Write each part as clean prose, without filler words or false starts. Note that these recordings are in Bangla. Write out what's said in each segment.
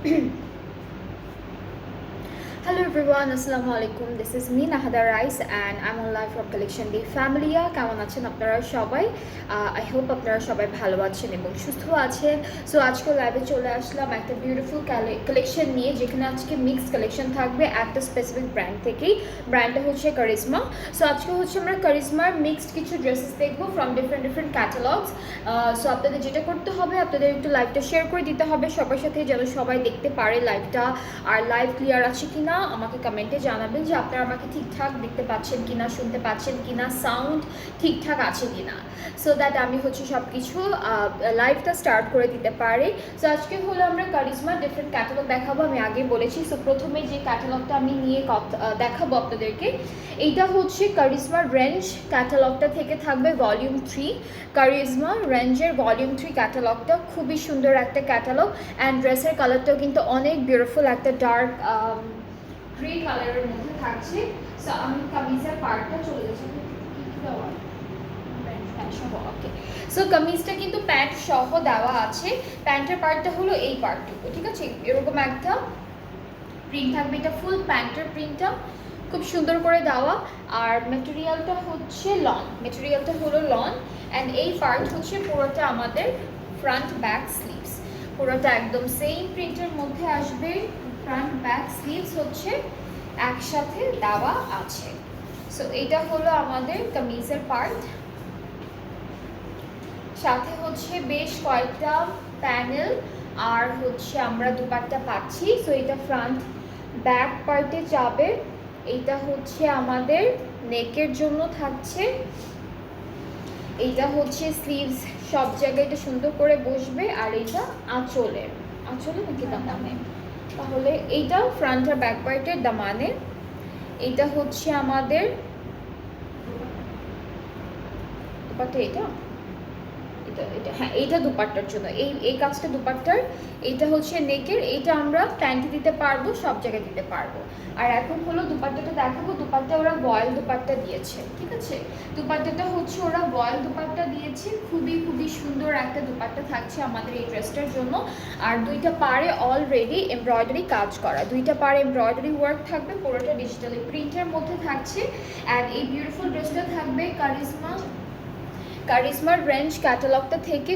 Hello everyone, Assalamu alaikum. This is me Nahada Rice and I'm on live from Collection Day Familia. কেমন আছেন আপনারা সবাই? I hope আপনারা সবাই ভালো আছেন এবং সুস্থ আছেন। সো আজকে লাইভে চলে আসলাম একটা বিউটিফুল কালেকশন নিয়ে, যেখানে আজকে মিক্সড কালেকশন থাকবে একটা স্পেসিফিক ব্র্যান্ড থেকেই। ব্র্যান্ডটা হচ্ছে কারিজমা। সো আজকে হচ্ছে আমরা কারিজমার মিক্সড কিছু ড্রেসেস দেখবো ফ্রম ডিফারেন্ট ক্যাটালগস। সো আপনাদের যেটা করতে হবে, আপনাদের একটু লাইভটা শেয়ার করে দিতে হবে সবার সাথে, যেন সবাই দেখতে পারে লাইভটা। আর লাইভ ক্লিয়ার আছে কিনা আমাকে কমেন্টে জানাবেন যে আপনারা আমাকে ঠিকঠাক দেখতে পাচ্ছেন কিনা, শুনতে পাচ্ছেন কিনা, সাউন্ড ঠিকঠাক আছে কিনা, সো দ্যাট আমি হচ্ছে সব কিছু লাইভটা স্টার্ট করে দিতে পারি। সো আজকে হলো আমরা কারিজমার ডিফারেন্ট ক্যাটালগ দেখাবো, আমি আগে বলেছি। সো প্রথমে যে ক্যাটালগটা আমি নিয়ে দেখাবো আপনাদেরকে, এইটা হচ্ছে কারিজমার রেঞ্জ ক্যাটালগটা থেকে থাকবে ভলিউম 3। কারিজমা রেঞ্জের ভলিউম 3 ক্যাটালগটা খুবই সুন্দর একটা ক্যাটালগ। অ্যান্ড ড্রেসের কালারটাও কিন্তু অনেক বিউটিফুল, একটা ডার্ক গ্রে কালারের মধ্যে থাকছে। সো আমি কামিজের পার্টটা চলে যাচ্ছি। ওকে, সো কামিজটা কিন্তু প্যান্ট সহ দেওয়া আছে। প্যান্টের পার্টটা হলো এই পার্টটুকু, ঠিক আছে? এরকম একটা প্রিন্ট থাকবে, এটা ফুল প্যান্টের প্রিন্টটা খুব সুন্দর করে দেওয়া। আর মেটেরিয়ালটা হচ্ছে লন, মেটেরিয়ালটা হলো লন। অ্যান্ড এই পার্ট হচ্ছে পুরোটা আমাদের ফ্রন্ট ব্যাক স্লিভস, পুরোটা একদম সেম প্রিন্টের মধ্যে আসবে। ফ্রন্ট ব্যাক স্লিভস হচ্ছে একসাথে দেওয়া আছে। সো এটা হলো আমাদের কামিজের পার্ট, সাথে হচ্ছে বেশ কয়েকটা প্যানেল আর হচ্ছে আমরা দুপাট্টা পাচ্ছি। সো এটা ফ্রন্ট ব্যাক পার্টে যাবে। এইটা হচ্ছে আমাদের নেকের জন্য থাকছে। এইটা হচ্ছে স্লিভস, সব জায়গায় এটা সুন্দর করে বসবে। আর এইটা আঁচলে নাকি দামানে, তাহলে এইটা ফ্রন্ট আর ব্যাক পার্টের দামানে। এইটা হচ্ছে আমাদের দুপাট্টা, এটা হ্যাঁ, এইটা দুপাট্টার জন্য, এই কাজটা দুপাট্টার। এইটা হচ্ছে নেকের, এইটা আমরা প্যান্টে দিতে পারবো, সব জায়গায় দিতে পারবো। আর এখন হলো দুপাট্টাটা দেখাবো। দুপাট্টা ওরা বয়েল দুপাট্টা দিয়েছে, ঠিক আছে? দুপাট্টাটা হচ্ছে ওরা বয়েল দুপাট্টা দিয়েছে, খুবই সুন্দর একটা দুপাট্টা থাকছে আমাদের এই ড্রেসটার জন্য। আর দুইটা পাড়ে অলরেডি এমব্রয়ডারি কাজ করা, দুইটা পাড়ে এমব্রয়ডারি ওয়ার্ক থাকবে, পুরোটা ডিজিটালি প্রিন্টের মধ্যে থাকছে। অ্যান্ড এই বিউটিফুল ড্রেসটা থাকবে কারিজমার রেঞ্জ ক্যাটালগটা থেকে।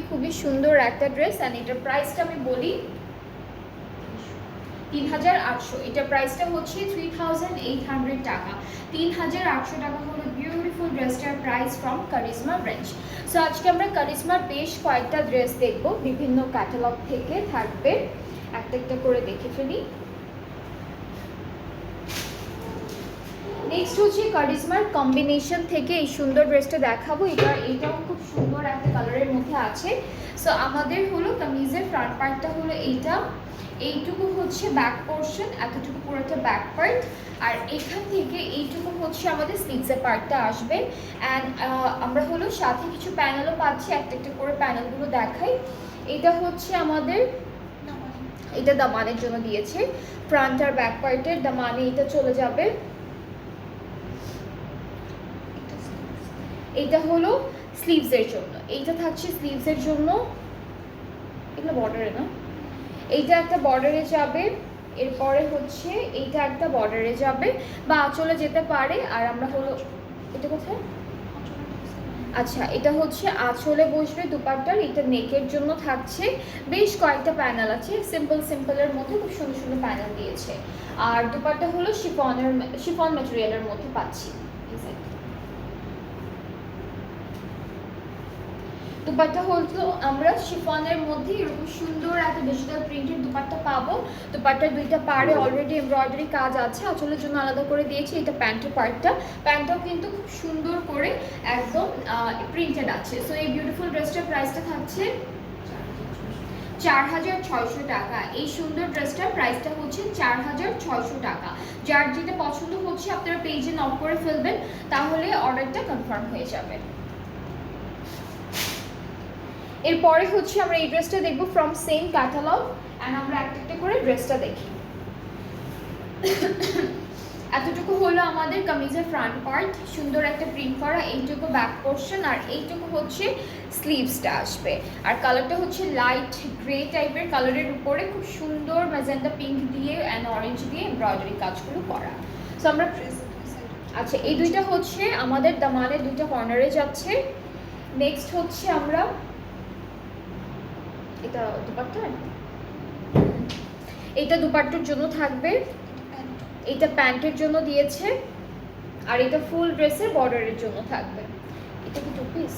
খুবই সুন্দর একটা ড্রেস। অ্যান্ড এটার প্রাইসটা আমি বলি 3800। এটার প্রাইসটা হচ্ছে 3800 টাকা। 3800 টাকা হলো বিউটিফুল ড্রেসটার price from charisma range. So আজকে আমরা কারিজমার বেশ কয়েকটা ড্রেস দেখব, বিভিন্ন ক্যাটালগ থেকে থাকবে, একটা করে দেখে ফেলি। নেক্সট হচ্ছে কারিজমার কম্বিনেশন থেকে এই সুন্দর ড্রেসটা দেখাবো। এটাও খুব সুন্দর একটা কালারের মধ্যে আছে। সো আমাদের হলো কামিজের ফ্রন্ট পার্টটা হলো এইটুকু হচ্ছে ব্যাক পোর্শন, এতটুকু পুরোটা ব্যাক পার্ট। আর এখান থেকে এইটুকু হচ্ছে আমাদের স্লিভসের পার্টটা আসবে। অ্যান্ড আমরা হলো সাথে কিছু প্যানেলও পাচ্ছি, একটা করে প্যানেলগুলো দেখাই। এটা হচ্ছে আমাদের, এটা দামানের জন্য দিয়েছে, ফ্রন্ট আর ব্যাক পার্টের দামানে এটা চলে যাবে। এইটা হলো স্লিভসের জন্য, এইটা থাকছে স্লিভসের জন্য। এগুলো বর্ডারে না, এইটা একটা বর্ডারে যাবে। এরপরে হচ্ছে এইটা একটা বর্ডারে যাবে বা আঁচলে যেতে পারে। আর আমরা হলো, এটা কোথায়, আচ্ছা এটা হচ্ছে আঁচলে বসবে দুপাট্টার। এটা নেকের জন্য থাকছে, বেশ কয়েকটা প্যানেল আছে, সিম্পলের মধ্যে খুব সুন্দর প্যানেল দিয়েছে। আর দুপাট্টা হলো শিফন ম্যাটেরিয়ালের মধ্যে পাচ্ছি। দুপাট্টা হলো আমরা শিফনের মধ্যে এরকম সুন্দর একটা ডিজিটাল প্রিন্টের দুপাট্টা পাবো। দুপাট্টার দুইটা পাড়ে অলরেডি এমব্রয়ডারি কাজ আছে, আঁচলের জন্য আলাদা করে দিয়েছি। এটা প্যান্টের পার্টটা, প্যান্টটাও কিন্তু খুব সুন্দর করে একদম প্রিন্টেড আছে। সো এই বিউটিফুল ড্রেসটার প্রাইসটা থাকছে 4600 টাকা। এই সুন্দর ড্রেসটার প্রাইসটা হচ্ছে 4600 টাকা। যার যেটা পছন্দ হচ্ছে আপনারা পেজে নক করে ফেলবেন, তাহলে অর্ডারটা কনফার্ম হয়ে যাবে। এরপরে হচ্ছে আমরা এই ড্রেসটা দেখবো ফ্রম সেম ক্যাটালগ। অ্যান্ড আমরা একটা করে ড্রেসটা দেখি। এতটুকু হলো আমাদের কামিজের ফ্রন্ট পার্ট, সুন্দর একটা প্রিন্ট করা, এইটুকু ব্যাক পোর্শন, আর এইটুকু হচ্ছে স্লিভসটা আসবে। আর কালারটা হচ্ছে লাইট গ্রে টাইপের কালারের উপরে খুব সুন্দর ম্যাজেন্টা পিঙ্ক দিয়ে অ্যান্ড অরেঞ্জ দিয়ে এমব্রয়ডারি কাজগুলো করা। সো আমরা আচ্ছা, এই দুইটা হচ্ছে আমাদের দামানের দুইটা কর্নারে যাচ্ছে। নেক্সট হচ্ছে আমরা এটা দুপাট্টা, এটা দুপাট্টার জন্য থাকবে, এটা প্যান্টের জন্য দিয়েছে, আর এটা ফুল ড্রেসের বর্ডারের জন্য থাকবে। এটা কি টু পিস?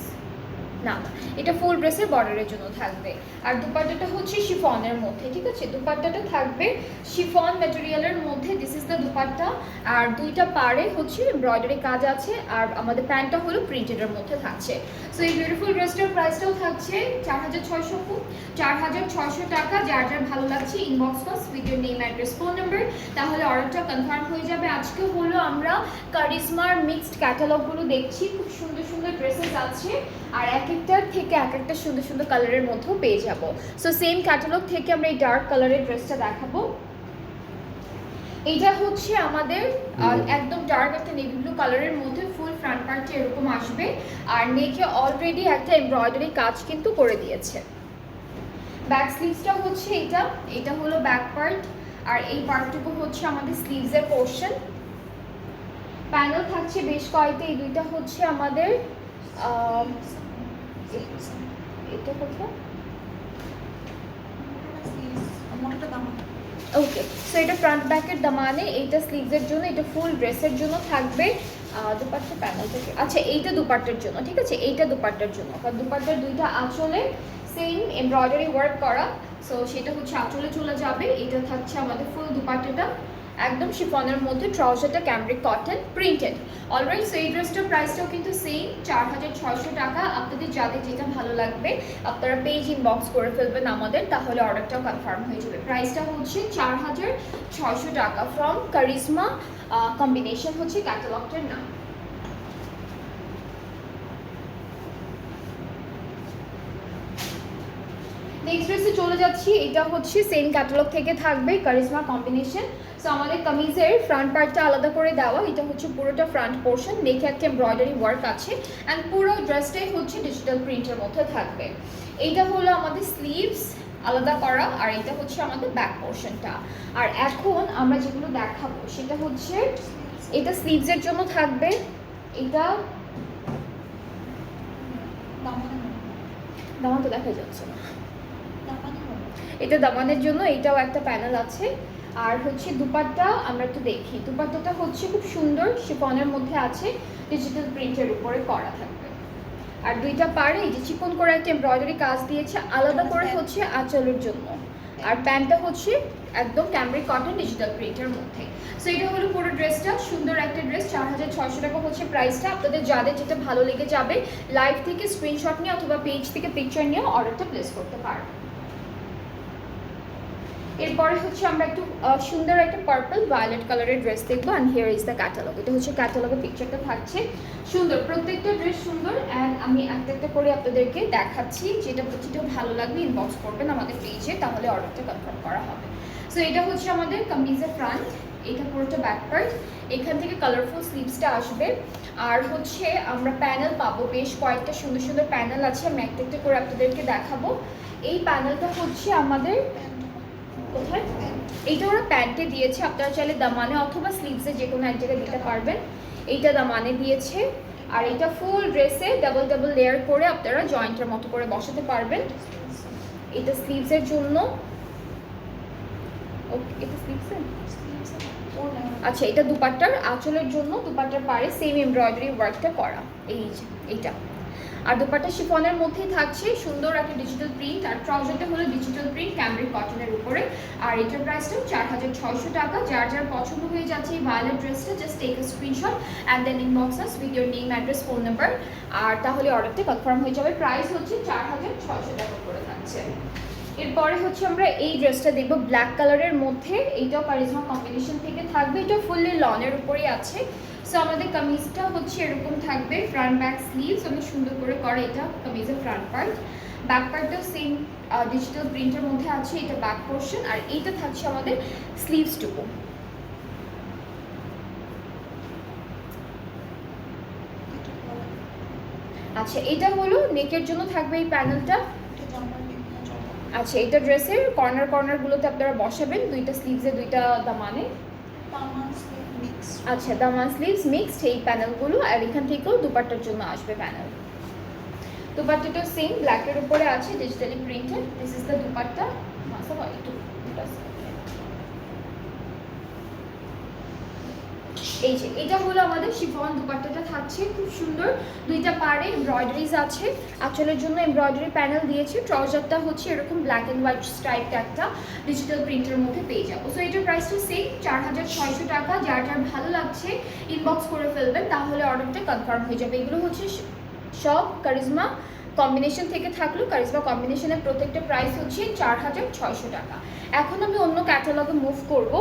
না, এটা ফুল ড্রেসের বর্ডারের জন্য থাকবে। আর দুপাট্টাটা হচ্ছে শিফনের মধ্যে, ঠিক আছে? দুপাট্টাটা থাকবে শিফন ম্যাটেরিয়ালের মধ্যে, দিস ইজ দ্য দুপাট্টা। আর দুইটা পাড়ে হচ্ছে এমব্রয়ডারি কাজ আছে, আর আমাদের প্যান্টটা হলো প্রিন্টেডের মধ্যে থাকছে। সো এই বিউটিফুল ড্রেসটার প্রাইসটাও থাকছে 4,600 টাকা। যার যার ভালো লাগছে ইনবক্স করস with your name, address, phone number, তাহলে অর্ডারটা কনফার্ম হয়ে যাবে। আজকে হলো আমরা কারিজমার মিক্সড ক্যাটালগুলো দেখছি, খুব সুন্দর সুন্দর ড্রেসেস আছে, আর এক একটার থেকে এক একটা সুন্দর সুন্দর কালারের মধ্যেও পেয়ে যাবো। সো সেম ক্যাটালগ থেকে আমরা এই ডার্ক কালারের ড্রেসটা দেখাবো। এইটা হচ্ছে আমাদের একদম ডার্ক একটা নেভি ব্লু কালারের মধ্যে, ফুল ফ্রন্ট পার্টটা এরকম আসবে, আর নেকে অলরেডি একটা এমব্রয়ডারি কাজ কিন্তু করে দিয়েছে। ব্যাক স্লিভসটা হচ্ছে এটা হলো ব্যাক পার্ট, আর এই পার্টটুকু হচ্ছে আমাদের স্লিভসের পোর্শন। প্যানেল থাকছে বেশ কয়েকটা, এই দুইটা হচ্ছে আমাদের এটা কোথায় ওকে। সো এটা ফ্রন্ট ব্যাকের দামানে, এইটা স্লিভসের জন্য, এটা ফুল ড্রেসের জন্য থাকবে। দুপাট্টা প্যানেল থেকে, আচ্ছা এইটা দুপাট্টার জন্য, ঠিক আছে? এইটা দুপাট্টার জন্য, কারণ দুপাট্টার দুইটা আঁচলে সেম এমব্রয়ডারি ওয়ার্ক করা, সো সেটা হচ্ছে আঁচলে চলে যাবে। এটা থাকছে আমাদের ফুল দুপাট্টাটা একদম শিফনের মধ্যে, ট্রাউজারটা cambric cotton printed. Alright, so এই ড্রেসটার প্রাইসটাও কিন্তু সেম 4,600 টাকা। আপনাদের যাদের যেটা ভালো লাগবে আপনারা পেজ ইনবক্স করে ফেলবেন আমাদের, তাহলে অর্ডারটাও কনফার্ম হয়ে যাবে। প্রাইসটা হচ্ছে 4,600 টাকা ফ্রম কারিজমা কম্বিনেশন হচ্ছে ক্যাটালগটার নাম। নেক্সট ড্রেসে চলে যাচ্ছি, এটা হচ্ছে সেম ক্যাটালগ থেকে থাকবে কারিজমা কম্বিনেশন। সো আমাদের কামিজের ফ্রন্ট পার্টটা আলাদা করে দেওয়া, এটা হচ্ছে পুরোটা ফ্রন্ট পোর্শন, দেখে একটা এমব্রয়ডারি ওয়ার্ক আছে, অ্যান্ড পুরো ড্রেসটাই হচ্ছে ডিজিটাল প্রিন্টের মধ্যে থাকবে। এইটা হলো আমাদের স্লিভস আলাদা করা, আর এটা হচ্ছে আমাদের ব্যাক পোর্শনটা। আর এখন আমরা যেগুলো দেখাবো সেটা হচ্ছে এটা স্লিভসের জন্য থাকবে, এটা দামান তো দেখা যাচ্ছে না, এটা দামানের জন্য, এটাও একটা প্যানেল আছে। আর হচ্ছে দুপাট্টা আমরা একটু দেখি, দুপাট্টাটা হচ্ছে খুব সুন্দর শিফনের মধ্যে আছে, ডিজিটাল প্রিন্টের উপরে করা থাকবে। আর দুইটা পাড়ে এই যে চিকন করে একটা এমব্রয়ডারি কাজ দিয়েছে আলাদা করে হচ্ছে আঁচলের জন্য। আর প্যান্টটা হচ্ছে একদম ক্যামব্রিক কটন ডিজিটাল প্রিন্টের মধ্যে। সো এটা হলো পুরো ড্রেসটা, সুন্দর একটা ড্রেস। 4,600 টাকা হচ্ছে প্রাইসটা। আপনাদের যাদের যেটা ভালো লেগে যাবে লাইভ থেকে স্ক্রিনশট নিয়ে অথবা পেজ থেকে পিকচার নিয়ে অর্ডারটা প্লেস করতে পারবেন। এরপরে হচ্ছে আমরা একটু সুন্দর একটা পার্পল ভায়োলেট কালারের ড্রেস দেখবো, and here is the catalogue. এটা হচ্ছে ক্যাটালগের পিকচারটা থাকছে সুন্দর, প্রত্যেকটা ড্রেস সুন্দর, অ্যান্ড আমি একটা একটা করে আপনাদেরকে দেখাচ্ছি, যেটা ভালো লাগবে ইনবক্স করবেন আমাদের পেজে, তাহলে অর্ডারটা কনফার্ম করা হবে। সো এটা হচ্ছে আমাদের কামিজের ফ্রন্ট, এটা পুরোটা ব্যাক পার্ট, এখান থেকে কালারফুল স্লিভসটা আসবে। আর হচ্ছে আমরা প্যানেল পাবো, বেশ কয়েকটা সুন্দর সুন্দর প্যানেল আছে, আমি একটা একটা করে আপনাদেরকে দেখাবো। এই প্যানেলটা হচ্ছে আমাদের কোথায়, এইটা ওরা প্যান্টে দিয়েছে, আপনারা চাইলে দামানে অথবা স্লিভসে যে কোনো এক জায়গায় দিতে পারবেন। এইটা দামানে দিয়েছে, আর এটা ফুল ড্রেসে ডাবল ডাবল লেয়ার করে আপনারা জয়েন্টের মতো করে বসাতে পারবেন। এটা স্লিভসের জন্য, ওকে এটা স্লিভসে, আচ্ছা এটা দুপাট্টার আঁচলের জন্য, দুপাট্টার পাড়ে সেম এমব্রয়ডারি ওয়ার্কটা করা, এই যে এইটা। আর দুপাট্টা শিফনের মধ্যেই থাকছে সুন্দর একটা ডিজিটাল প্রিন্ট, আর ট্রাউজারটা হলো ডিজিটাল প্রিন্ট ক্যামব্রিক কটনের উপরে। আর এটার প্রাইসটা 4,600 টাকা। যার যার পছন্দ হয়ে যাচ্ছে এই ভায়োলেট ড্রেসটা, just take a screenshot and then inbox us with your name, address, phone number, আর তাহলে অর্ডারটা কনফার্ম হয়ে যাবে। প্রাইস হচ্ছে 4,600 টাকা করে থাকছে। এরপরে হচ্ছে আমরা এই ড্রেসটা দেখবো ব্ল্যাক কালারের মধ্যে, এইটাও কারিজমা কম্বিনেশন থেকে থাকবে, এটা ফুললি লনের উপরেই আছে। সো আমাদের কামিজটা হচ্ছে এরকম থাকবে, ফ্রন্ট ব্যাক স্লিভস অনেক সুন্দর করে করে, এটা কামিজের ফ্রন্ট পার্ট। ব্যাক পার্টটাও সেম ডিজিটাল প্রিন্টের মধ্যে আছে, এটা ব্যাক পোর্শন, আর এইটা থাকছে আমাদের স্লিভসটুকু। আচ্ছা এটা হলো নেকের জন্য থাকবে এই প্যানেলটা। আচ্ছা এটা ড্রেসের কর্নারগুলোতে আপনারা বসাবেন, দুইটা স্লিভসে দুইটা দামানে। আচ্ছা দামান স্লিভস মিক্সড এই প্যানেলগুলো, আর এখান থেকেও দুপাট্টার জন্য আসবে প্যানেল। দুপাট্টাটা সেম ব্ল্যাকের উপরে আছে, digitally printed. This is the dupatta. এই যে এটা হলো আমাদের শিফন দুপাট্টাটা থাকছে, খুব সুন্দর। দুইটা পাড়ে এমব্রয়ডারিজ আছে, আঁচলের জন্য এমব্রয়ডারি প্যানেল দিয়েছে। ট্রাউজারটা হচ্ছে এরকম ব্ল্যাক অ্যান্ড হোয়াইট স্ট্রাইপটা একটা ডিজিটাল প্রিন্টের মধ্যে পেয়ে যাবো। সো এটার প্রাইসটা সেম 4600 টাকা। যার যার ভালো লাগছে ইনবক্স করে ফেলবেন, তাহলে অর্ডারটা কনফার্ম হয়ে যাবে। এগুলো হচ্ছে সব কারিজমা কম্বিনেশন থেকে থাকলো। কারিজমা কম্বিনেশনের প্রত্যেকটা প্রাইস হচ্ছে 4600 টাকা। এখন আমি অন্য ক্যাটালগে মুভ করবো।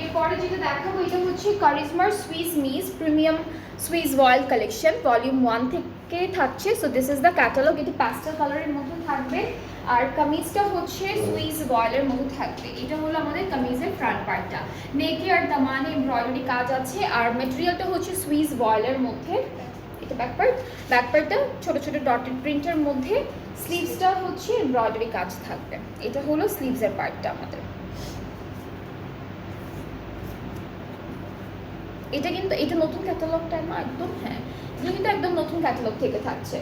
এরপরে যেটা দেখাবো এটা হচ্ছে কারিজমার সুইস মিস প্রিমিয়াম সুইস ভয়েল কালেকশন, ভলিউম 1 থেকে থাকছে। So this is the catalogue. এটি প্যাস্টেল কালারের মধ্যে থাকবে, আর কামিজটা হচ্ছে সুইস ভয়েলের মধ্যে থাকবে। এটা হলো আমাদের কামিজের ফ্রন্ট পার্টটা। নেকে আর দামানে এমব্রয়ডারি কাজ আছে, আর মেটেরিয়ালটা হচ্ছে সুইস ভয়েলের মধ্যে। এটা ব্যাকপার্টটা ছোট ছোট ডটেড প্রিন্টের মধ্যে। স্লিভসটা হচ্ছে এমব্রয়ডারি কাজ থাকবে। এটা হলো স্লিভসের পার্টটা আমাদের। এটা কিন্তু এটা নতুন ক্যাটালগটা না একদম, হ্যাঁ এটা কিন্তু একদম নতুন ক্যাটালগ থেকে থাকছে।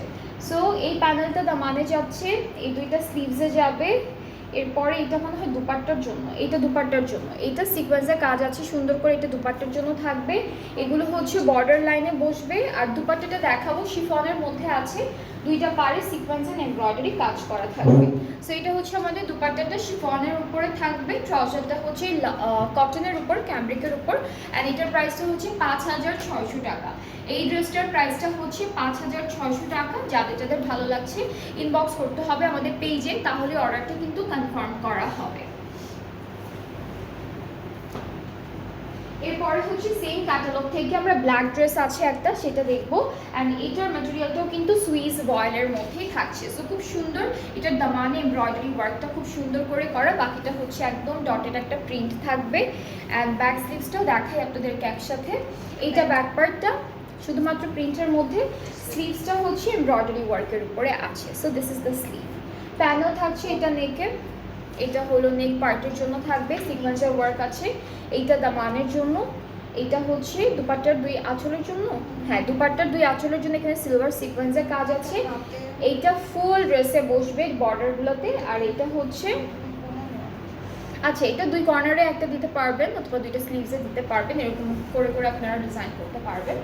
সো এই প্যানেলটা দামানে যাচ্ছে, এই দুইটা স্লিভসে যাবে। এরপরে এটা মনে হয় দুপাট্টার জন্য, এটা দুপাট্টার জন্য। এটা সিকোয়েন্সের কাজ আছে সুন্দর করে, এটা দুপাট্টার জন্য থাকবে। এগুলো হচ্ছে বর্ডার লাইনে বসবে। আর দুপাট্টাটা দেখাবো শিফনের মধ্যে আছে, দুইটা পারে সিকোয়েন্স এন্ড এমব্রয়ডারি কাজ করা থাকবে। সো এটা হচ্ছে আমাদের দুপাট্টাটা শিফনের উপরে থাকবে। ট্রাউজারটা হচ্ছে কটনের উপর, ক্যামব্রিকের উপর। অ্যান্ড এটার প্রাইসটা হচ্ছে 5600 টাকা। এই ড্রেসটার প্রাইসটা হচ্ছে 5600 টাকা। যাদের যাদের ভালো লাগছে ইনবক্স করতে হবে আমাদের পেজে, তাহলে অর্ডারটা কিন্তু কনফার্ম করা হবে। এরপরে হচ্ছে সেম ক্যাটালগ থেকে আমরা ব্ল্যাক ড্রেস আছে একটা, সেটা দেখবো। অ্যান্ড এটার ম্যাটেরিয়ালটাও কিন্তু সুইস ভয়েলের মধ্যেই থাকছে। সো খুব সুন্দর, এটার দামানে এমব্রয়ডারি ওয়ার্কটা খুব সুন্দর করে করা, বাকিটা হচ্ছে একদম ডটেড একটা প্রিন্ট থাকবে। অ্যান্ড ব্যাক স্লিভসটাও দেখাই আপনাদেরকে একসাথে। এইটা ব্যাক পার্টটা শুধুমাত্র প্রিন্টের মধ্যে, স্লিভসটা হচ্ছে এমব্রয়ডারি ওয়ার্কের উপরে আছে। So this is the sleeve. Panel থাকছে এটা নেকে, এটা হলো নেক পার্টের জন্য থাকবে, সিকোয়েন্সের ওয়ার্ক আছে। এইটা দামানের জন্য, এটা হচ্ছে দুপাট্টার দুই আঁচলের জন্য। হ্যাঁ দুপাট্টার দুই আঁচলের জন্য এখানে সিলভার সিকোয়েন্সের কাজ আছে। এইটা ফুল ড্রেসে বসবে বর্ডারগুলোতে। আর এটা হচ্ছে আচ্ছা এটা দুই কর্নারে একটা দিতে পারবেন, অথবা দুইটা স্লিভসে দিতে পারবেন, এরকম করে করে আপনারা ডিজাইন করতে পারবেন।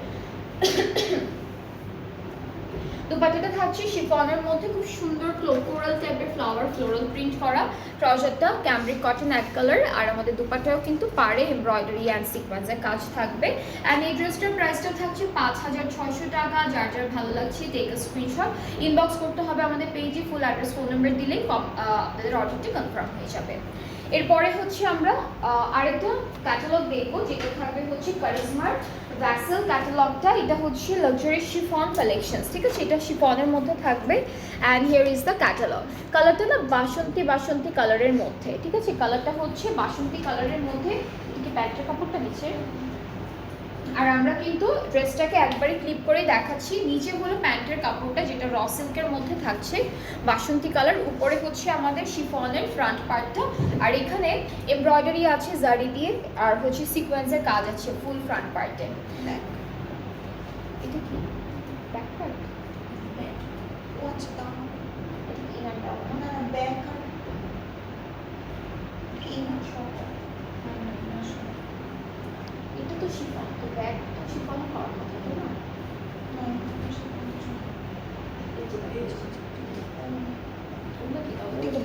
দুপাট্টাটা থাকছে শিফনের মধ্যে, খুব সুন্দর কোরাল টাইপের ফ্লোরাল প্রিন্ট করা। ট্রাউজারটা ক্যামব্রিক কটন এক কালার। আর আমাদের দুপাট্টাও কিন্তু পাড়ে এমব্রয়ডারি অ্যান্ড সিকোয়েন্সের কাজ থাকবে। অ্যান্ড এই ড্রেসটার প্রাইসটা থাকছে 5600 টাকা। যার যার ভালো লাগছে টেক আ স্ক্রিনশট, ইনবক্স করতে হবে আমাদের পেজে। ফুল অ্যাড্রেস ফোন নাম্বার দিলেই আপনাদের অর্ডারটি কনফার্ম হয়ে যাবে। এরপরে হচ্ছে আমরা আরেকটা ক্যাটালগ দেখবো, যেটা থাকবে হচ্ছে কারিজমার ভ্যাসেল ক্যাটালগটা। এটা হচ্ছে লাক্সারি শিফন কালেকশনস, ঠিক আছে? এটা শিফনের মধ্যে থাকবে। And here is the catalogue. কালারটা না বাসন্তী কালারের মধ্যে, ঠিক আছে? কালারটা হচ্ছে বাসন্তী কালারের মধ্যে। কি প্যান্টের কাপড়টা নিচে, আর আমরা কিন্তু ড্রেসটাকে একবারে ক্লিপ করে দেখাচ্ছি। নিচে হলো প্যান্টের কাপড়টা, যেটা র সিল্কের মধ্যে থাকছে, বাসন্তী কালার। উপরে হচ্ছে আমাদের শিফনের ফ্রন্ট পার্টটা, আর এখানে এমব্রয়ডারি আছে জারি দিয়ে, আর হচ্ছে সিকোয়েন্সের কাজ আছে ফুল ফ্রন্ট পার্টে। এটা কি ব্যাক পার্ট? এটা তো শিফন, তো ব্যাক তো শিফন হওয়ার কথা, তাই না?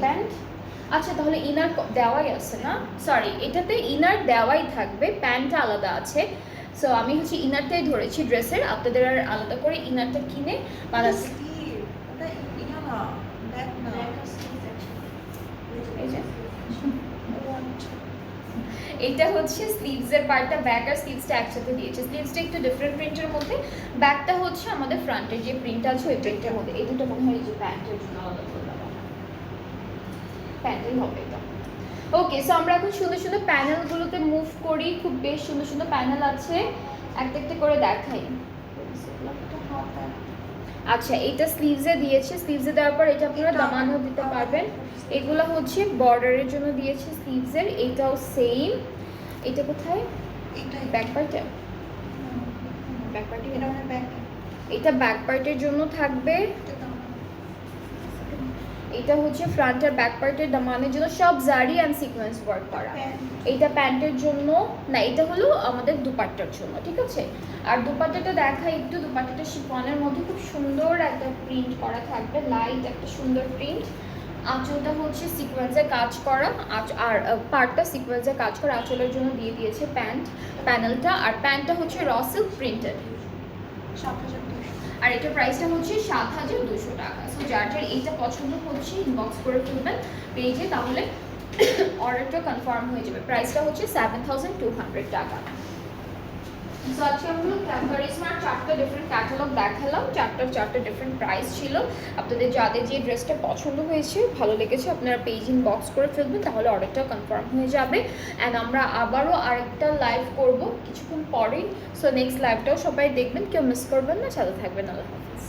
প্যান্ট, আচ্ছা তাহলে ইনার দেওয়াই আছে না? সরি, এটাতে ইনার দেওয়াই থাকবে, প্যান্টটা আলাদা আছে। সো আমি হচ্ছে ইনারটাই ধরেছি ড্রেসের, আপনাদের আর আলাদা করে ইনারটা কিনে বানাচ্ছি। এটা হচ্ছে স্লিভসের পার্টটা, ব্যাক আর স্লিভসটা একসাথে দিয়েছে। স্লিভসটা একটু ডিফারেন্ট প্রিন্টের মধ্যে, ব্যাকটা হচ্ছে আমাদের ফ্রন্টের যে প্রিন্ট আছে ওই প্রিন্টের মধ্যে। এই দুটো মনে হয় যে প্যান্টের জন্য আলাদা করলাম, প্যান্টেই হবে এটা। ওকে, সো আমরা এখন সুন্দর সুন্দর প্যানেলগুলোতে মুভ করি। খুব বেশ সুন্দর সুন্দর প্যানেল আছে। একটা একটা করে দেখাই। আচ্ছা, এটা স্লিভসে দিয়েছে, স্লিভসে দেওয়ার পর এটা আপনারা দামানও দিতে পারবেন। এগুলো হচ্ছে বর্ডারের জন্য দিয়েছে স্লিভসের, এটাও সেম। এটা কোথায়? ব্যাক পার্টে, ব্যাক পার্টে এটা ব্যাক পার্টের জন্য থাকবে। এটা হচ্ছে ফ্রন্ট আর ব্যাক পার্টের দামানের জন্য, সব জারি অ্যান্ড সিকোয়েন্স ওয়ার্ক করা। এইটা প্যান্টের জন্য না, এটা হলো আমাদের দুপাট্টার জন্য, ঠিক আছে। আর দুপাট্টাটা দেখাই একটু। দুপাট্টাটা শিফনের মধ্যে খুব সুন্দর একটা প্রিন্ট করা থাকবে, লাইট একটা সুন্দর প্রিন্ট। আঁচলটা হচ্ছে সিকোয়েন্সে কাজ করা, আর পার্টটা সিকোয়েন্সে কাজ করা। আঁচলের জন্য দিয়ে দিয়েছে প্যানেলটা। আর প্যান্টটা হচ্ছে র সিল্ক প্রিন্টেড। আর এটার প্রাইসটা হচ্ছে 7,200 টাকা। সো যার যার এইটা পছন্দ হচ্ছে ইনবক্স করে ফেলবেন পেজে, তাহলে অর্ডারটা কনফার্ম হয়ে যাবে। প্রাইসটা হচ্ছে 7,200 টাকা। সো আজকে আমরা কারিশমার 4টা ডিফারেন্ট ক্যাটালগ দেখালাম, চারটা ডিফারেন্ট প্রাইস ছিল। আপনাদের যাদের যে ড্রেসটা পছন্দ হয়েছে, ভালো লেগেছে, আপনারা পেজ ইনবক্স করে ফেলবেন, তাহলে অর্ডারটা কনফার্ম হয়ে যাবে। অ্যান্ড আমরা আবারও আরেকটা লাইভ করব কিছুক্ষণ পরেই। সো নেক্সট লাইভটাও সবাই দেখবেন, কেউ মিস করবেন না, সাথে থাকবেন। আল্লাহ হাফিজ।